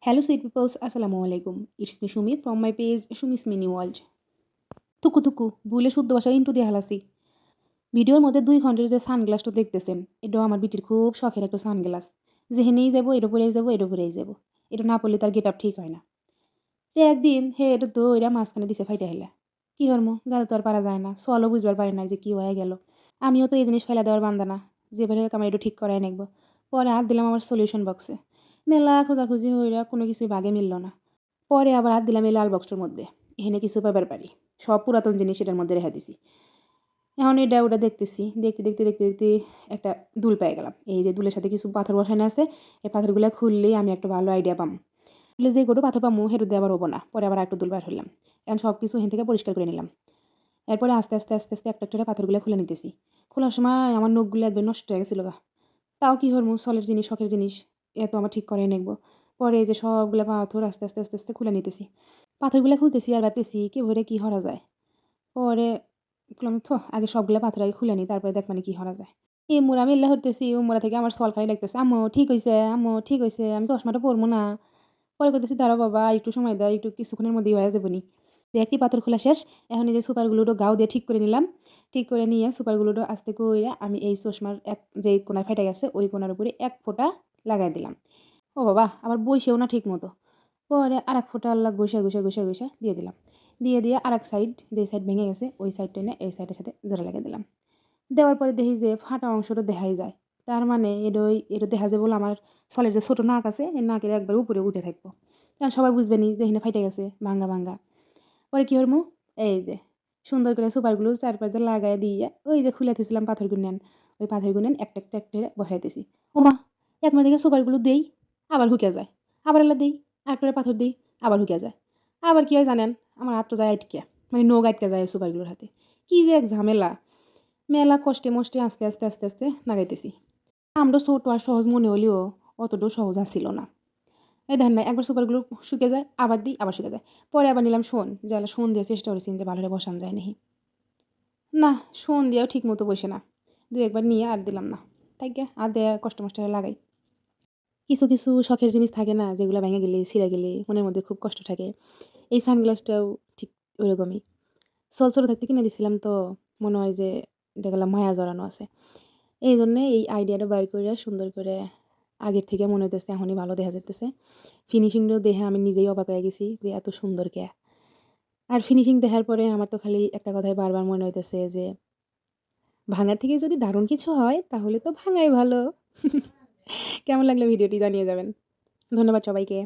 Hello, sweet peoples. Assalamu alaikum. It's me Shumi from my page Shumi's Mini World. থুকু থুকু ভুলে শুদ্ধ ভাষা into দিয়ে হালাসি। ভিডিওর মধ্যে 2 ঘন্টার যে সানগ্লাসটা দেখতেছেন, এটাও আমার বিটির খুব শখের একটা সানগ্লাস। যেহেনেই যাবো এটা পরেই যাবো, এটা পরেই যাবো। এটা না পরলে তার গেট আপ ঠিক হয় না। তো একদিন হে এটা তো এরা মাঝখানে দিছে ফাইটা হেলা। কি হরমো গালে তো আর পারা যায় না, সলও বুঝবার পারে না যে কি হয়ে গেল। আমিও তো এই জিনিস ফেলা দেওয়ার বান্দা না, যেভাবে হোক আমার এটা ঠিক করাই নেকবো। পরে হাত দিলাম আমার সলিউশন বক্সে। মেলা খোঁজাখুঁজি হইরা কোনো কিছুই বাগে মিলল না। পরে আবার হাত দিলাম এই লাল বক্সটার মধ্যে। এখানে কিছু পাইবার পারি। সব পুরাতন জিনিস এটার মধ্যে রেখে দিছি। এখন এটা ওটা দেখতেছি। দেখতে, দেখতে, দেখতে, দেখতে একটা দুল পেয়ে গেলাম। এই যে দুলের সাথে কিছু পাথর বসানো আছে। এই পাথরগুলা খুললেই আমি একটা ভালো আইডিয়া পাম। খুললে যে কটো পাথর পামু হেরু দিয়ে আবার হবো না। পরে আবার একটু দুল বার হইলাম। এখন সব কিছু এখান থেকে পরিষ্কার করে নিলাম। এরপরে আস্তে, আস্তে, আস্তে, আস্তে একটা করে পাথরগুলা খুলে নিতেছি। খোলার সময় আমার নখগুলো একবার নষ্ট হয়ে গেছিল গা। তাও কি হরমু সলের জিনিস, শখের জিনিস। এত আমার ঠিক করে নেকবো। পরে এই যে সবগুলা পাথর আস্তে, আস্তে, আস্তে, আস্তে খুলে নিতেছি। পাথরগুলা খুলতেছি আর ভাবতেছি কি ভরে কি হরা যায়। পরে দেখলাম আগে সবগুলা পাথর আগে খুলে নিই তারপরে দেখ মানে কি হরা যায়। এই মোড়া মিল্লা হরতেছি ও মোড়া থেকে আমার সল খালি লাগতেছে। আম্মু ঠিক হইছে, আম্মু ঠিক হইছে, আমি চশমাটা পরবো না। পরে কইতেছি দাঁড়াও বাবা একটু সময় দাও, একটু কিছুক্ষণের মধ্যেই হয়ে যাবনি। একটি পাথর খোলা শেষ। এখন এই যে সুপারগুলোটো গাও দিয়ে ঠিক করে নিলাম। ঠিক করে নিয়ে সুপারগুলোটো আস্তে কইরা আমি এই চশমার যে কোণায় ফেটে গেছে ওই কোণার উপরে এক ফোঁটা লাগাই দিলাম। ও বাবা! আবার বইসেও না ঠিকমতো। পরে আরেক ফোঁটা আল্লাহ ঘষে দিয়ে দিলাম। দিয়ে আরেক সাইড, যে সাইড ভেঙে গেছে ওই সাইডটা এনে এই সাইডের সাথে জোড়া লাগিয়ে দিলাম। দেওয়ার পরে দেখি যে ফাটা অংশটা দেখাই যায়। তার মানে এটা দেখা যায় বলে আমার ছলের যে ছোট নাক আছে এই নাকের একবার উপরে উঠে থাকবো। কারণ সবাই বুঝবে নি যে এখানে ফাইটে গেছে ভাঙ্গা। পরে কি করমু? এই যে সুন্দর করে সুপারগুলো চারপাশ দিয়ে লাগায় দিয়ে ওই যে খুলে থুইছিলাম পাথরগুনেন, ওই পাথরগুনেন একটা বসাইতেছি। ওমা! একমা থেকে সুপারগুলো দেই, আবার হুইকা যায়। আবার এলা দেই, আরেকটা পাথর দেই, আবার হুইকা যায়। আবার কি হয় জানেন? আমার হাত তো যায় আইটকা। মানে নখ আইটকা যায় সুপারগুলোর হাতে। কি যে এক ঝামেলা! মেলা কষ্টে মষ্টে আস্তে লাগাইতেছি। কামটা ছোট আর সহজ মনে হলেও অতটাও সহজ আছিল না। এই দেখেন না একবার সুপারগুলো শুকিয়ে যায়, আবার দিই, আবার শুকিয়ে যায়। পরে আবার নিলাম শোন, যে আলা শোন দিয়ে চেষ্টা করেছি যে ভালোরে বসান যায় নাহি। না, শোন দিয়েও ঠিক মতো বসে না। ২-১ বার নিয়ে আর দিলাম না। থাইক্যা আর দেয়া কষ্ট মষ্ট লাগাই। কিছু শখের জিনিস থাকে না যেগুলা ভেঙে গেলে, ছিঁড়ে গেলে মনের মধ্যে খুব কষ্ট থাকে। এই সানগ্লাসটাও ঠিক ওরকমই। ছোট থাকতে কিনে দিছিলাম তো মনে হয় যে এটা গেলা মায়া জড়ানো আছে। এইজন্যে এই আইডিয়াটা বাইর কইরা সুন্দর করে আগের থেকে মনে হইতেছে এখনই ভালো দেখা যাইতেছে। ফিনিশিংটাও দেখে আমি নিজেই অবাক হয়ে গেছি যে এত সুন্দর কে। আর ফিনিশিং দেখার পরে আমার তো খালি একটা কথাই বারবার মনে হইতেছে যে ভাঙা থেকে যদি দারুণ কিছু হয় তাহলে তো ভাঙাই ভালো। কেমন লাগলো ভিডিওটি জানিয়ে যাবেন। ধন্যবাদ সবাইকে।